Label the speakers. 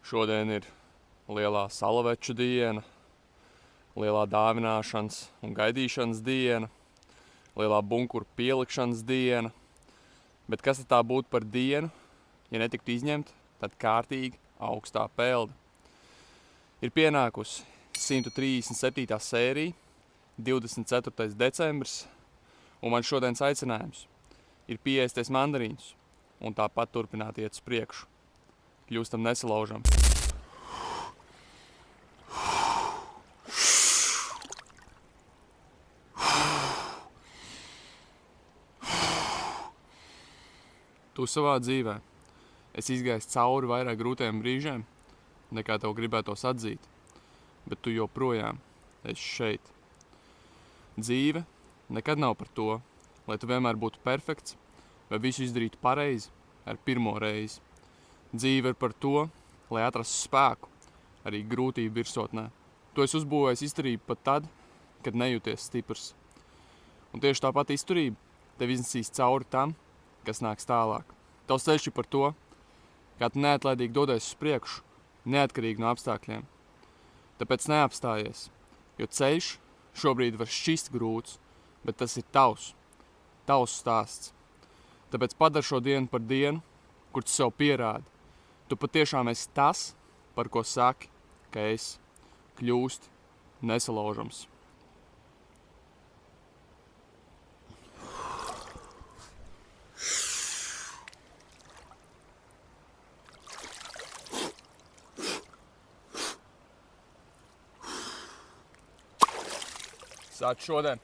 Speaker 1: Šodien ir lielā salaveču diena, lielā dāvināšanas un gaidīšanas diena, lielā bunkura pielikšanas diena. Bet kas tad tā būtu par dienu, ja netiktu izņemt tad kārtīgi augstā pelda? Ir pienākusi 137. sērija, 24. decembris, un man šodienas aicinājums ir pieēsties mandarīņus un tāpat turpināt iet uz priekšu. Kļūstam nesalaužam. Tu savā dzīvē esi izgājis cauri vairāk grūtiem brīžiem, nekā tev gribētos atzīt, bet tu joprojām esi šeit. Dzīve nekad nav par to, lai tu vienmēr būtu perfekts vai visu izdarītu pareizi ar pirmo reizi. Dzīve ir par to, lai atrastu spēku arī grūtību virsotnē. Tu esi uzbūvējis izturību pat tad, kad nejūties stiprs. Un tieši tāpat izturība tev iznesīs cauri tam, kas nāks tālāk. Tavs ceļš ir par to, kā tu neatlaidīgi dodies uz priekšu, neatkarīgi no apstākļiem. Tāpēc neapstājies, jo ceļš šobrīd var šķist grūts, bet tas ir tavs stāsts. Tāpēc padar šo dienu par dienu, kur tu sev pierādi. Tu patiešām esi tas, par ko saki, ka esi kļūst nesalaužams. Sāc šodien!